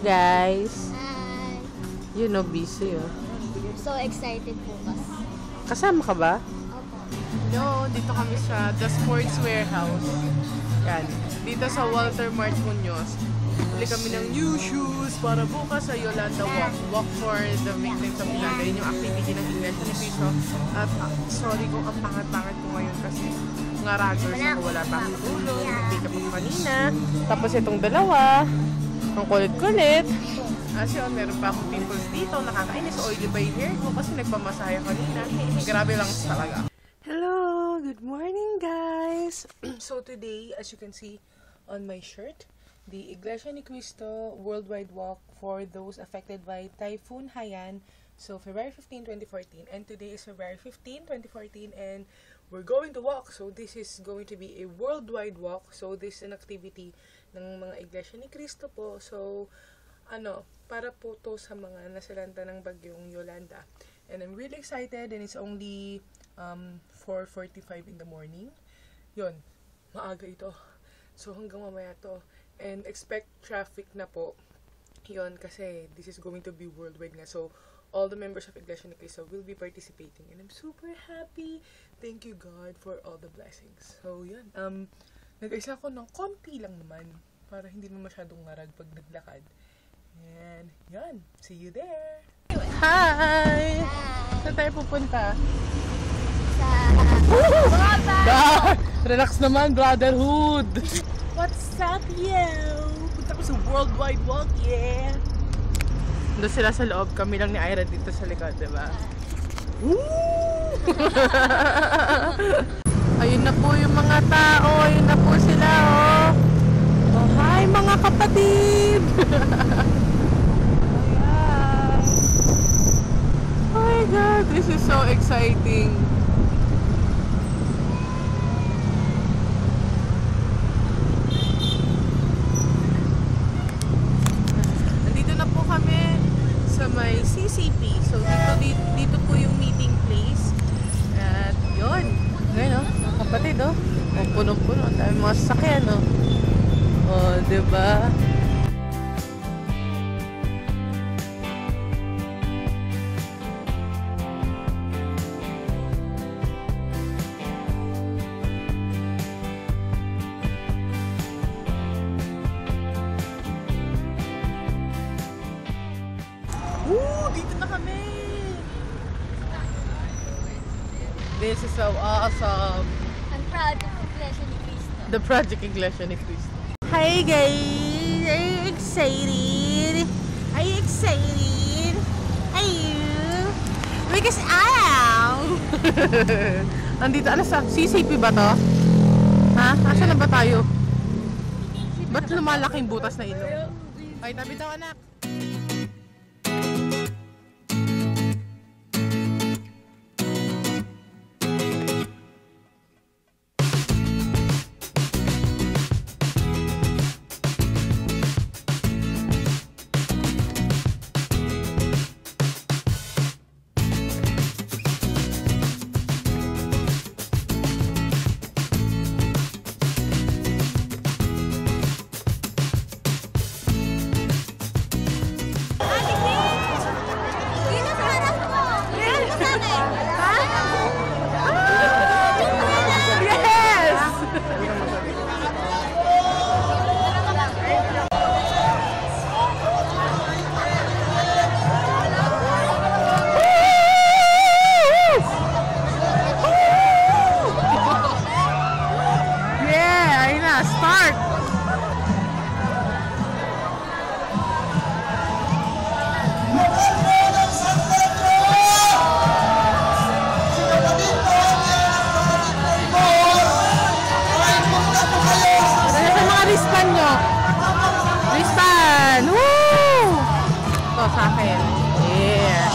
guys. Hi! You know, busy oh. So excited po kasi. Kasama ka ba? Opo. No, dito kami sa The Sports Warehouse. Yan. Dito sa Walter Mart Muñoz. Bili kami ng new shoes para bukas sa Yolanda Walk. Walk for the victims of Yolanda. Yun yung activity ng Iglesia ni Cristo. At sorry kung ang pangat-pangat ko ngayon kasi mga ruggers ako wala pa akong tulog. Nag-pick up ako kanina. Tapos itong dalawa, ang kulit-kulit. As yun, meron pa akong pimples dito. Nakakainis. Oily pa yung hair ko kasi nagpamasahe kanina. Grabe lang talaga. Hello! Good morning, guys! So today, as you can see on my shirt, the Iglesia ni Cristo Worldwide Walk for those affected by Typhoon Haiyan. So February 15, 2014. And today is February 15, 2014. And we're going to walk. So this is going to be a worldwide walk. So this is an activity ng mga Iglesia ni Cristo po. So, para po to sa mga nasalanta ng bagyong Yolanda. And I'm really excited and it's only 4:45 in the morning. Yun, maaga ito. So hanggang mamaya to. And expect traffic na po. Yun, kasi this is going to be worldwide nga. So, all the members of Iglesia ni Cristo will be participating. And I'm super happy. Thank you, God, for all the blessings. So, yun. Nag-isa ako ng konti lang naman. Para hindi mo masyadong ngarag pag naglakad. And, yun. See you there. Hi! Saan tayo pupunta? Sa... Relax naman, brotherhood! What's up, yo? Punta ko sa Worldwide Walk, yeah! Doon sila sa loob, kami lang ni Ira dito sa likod, diba? Woo! Ayun na po yung mga tao, ayun na po sila, oh! Oh, hi mga kapatid! Oh my God, this is so exciting! Sa may CCP. So, dito po yung meeting place. At, yun. Ngayon, oh. Kapatid, oh. Oh, punong-puno. Ang dami mga sasakyan, oh. Oh, diba? Dito na kami! This is so awesome! I'm proud of Iglesia ni Cristo. The Project Iglesia ni Cristo. Hi guys! Are you excited? Are you excited? Are you? Because I am! Nandito, ano sa? CCP ba to? Ha? Asa na ba tayo? Ba't lumalaking butas na ilong? Ay, tabi daw anak! Start! Ano sa mga wristband nyo? Wristband! Woo! Ito sa akin. Yeah! Yes!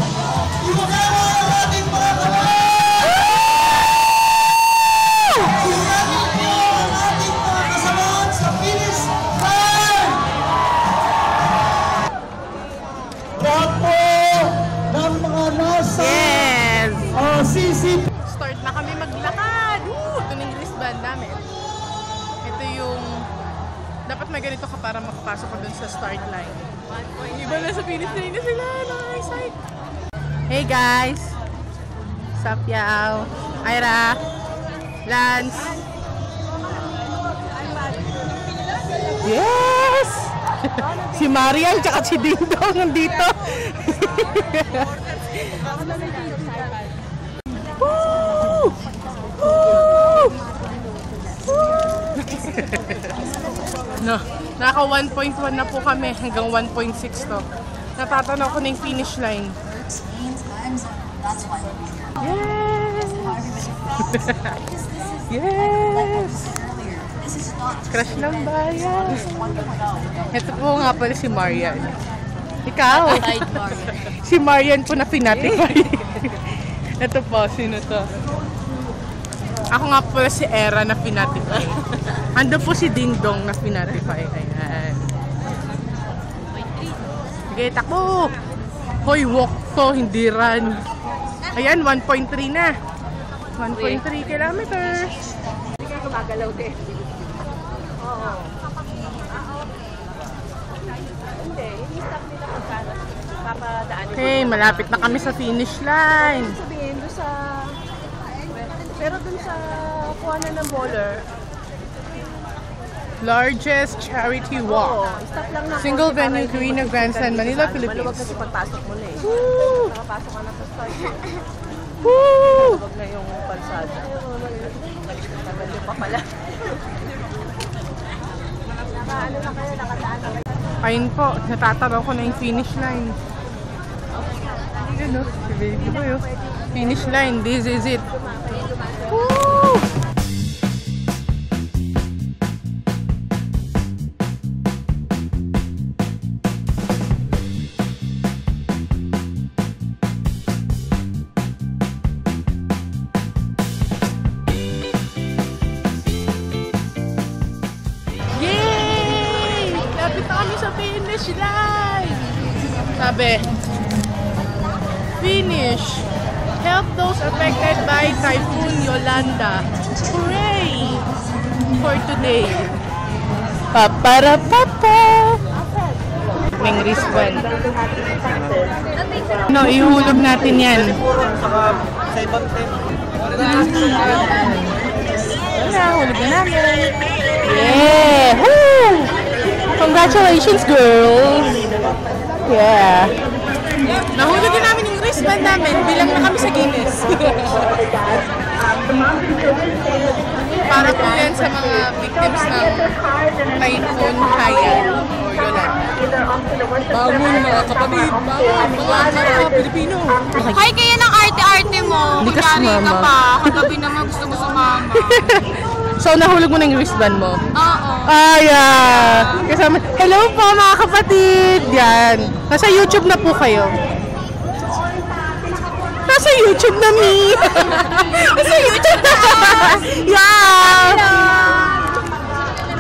CCP! Start na kami maglakad! Woo! Ito na yung wristband namin. Ito yung... Dapat may ganito ka para makapasok ka dun sa start line. Iba na sa finish line na sila. Nakaka-excite. Hey guys! Sup, yaw? Ira? Lance? Yes! Si Marian tsaka si Ding Dong nandito. Woo! Woo! No, naka 1.1 na po kami hanggang 1.6 to. Natatanaw ko na yung finish line. Yes! Yes! Crush ng bayan. Ito po nga pala si Marian. Ikaw? Si Marian po na pinatify. Ito po, sino to? Ako nga pala si Era na pinatify. Ando po si Ding Dong na pinatify. Ayan. Sige, takbo! Hoy, walk to, hindi run. Ayan, 1.3 na. 1.3 kilometers. Hindi ka gumagalaw din. Oo. Hindi, ini-stop nila pagkano. Papadaanin. Okay, malapit na kami sa finish line. Sabihin doon sa... Pero doon sa kuhanan ng bowler, Largest charity walk. stop lang na. Single venue, Green Grandstand, Manila, Maluwag Philippines. kasi pagpasok mo na eh. Woo! Nakapasok ka na sa start. Woo! Maluwag na yung kalsada. Tagal yung pa pala. Nakaano na kayo, nakadaan na kayo. Ayun po, natataraw ko na yung finish line. Yun o, si baby ko yun. Finish line, this is it. Woo! Yay! Lapit na kami sa finish line! Sabi, finish! Help those affected by Typhoon Yolanda. Hooray! For today. Paparapapa! May wristband. No, ihulog natin yan. Wala, hulog na namin. Yeah! Woo! Congratulations, girls! Yeah! Nahulog din namin yung wristband namin. Bilang na kami sa Guinness. Para po yan sa mga victims ng Typhoon Haiyan o Yolanda. Bangon mga kapatid! Bangon mga Pilipino! Hi, kaya ng arte-arte mo. Hindi ka Kunyari sumama. ka pa. Kagabi naman gusto mo sumama. So, nahulog mo na yung wristband mo? Oo. Ay, kasama. Hello po mga kapatid! Yan. Nasa YouTube na po kayo. Nasa YouTube na, me! Nasa YouTube na! Yeah!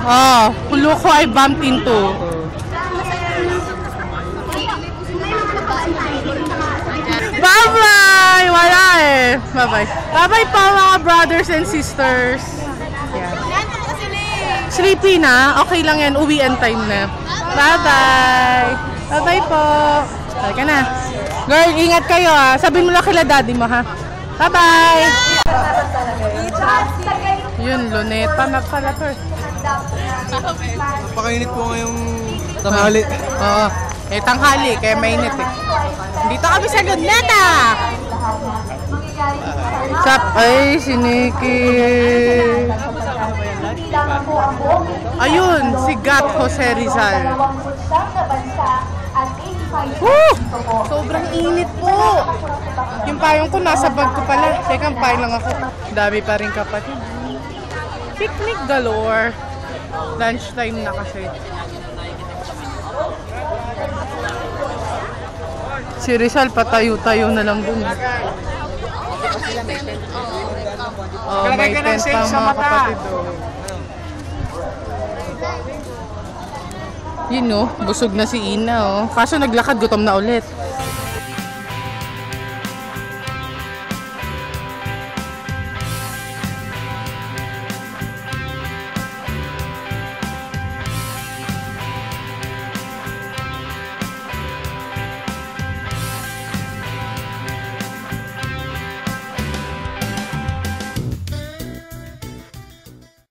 Oh, pulo ko ay bumped into. Bye-bye! Wala eh. Bye-bye. Bye-bye po mga brothers and sisters. Yeah. Sleepy na? Okay lang yan. Uwian time na. Bye-bye! Bye-bye po! Halika na. Girl, ingat kayo ha. Sabihin mo lang kila daddy mo ha. Bye-bye! Yun, luneta na pala to. Napakainit po ngayong tanghali. Oo. Eh, tanghali. Kaya mainit eh. Dito kami sa luneta! Sup? Ay, si Nikki. Ayun, si Gat Jose Rizal. Woo! Sobrang init po. Yung payong ko nasa bag ko pala. Teka, payong lang ako. Dami pa rin kapatid. Picnic galore. Lunchtime na kasi. Si Rizal patayo-tayo na lang dun. Oh, may tent pa mga kapatid. Yun no, busog na si Ina oh. Kaso naglakad, gutom na ulit.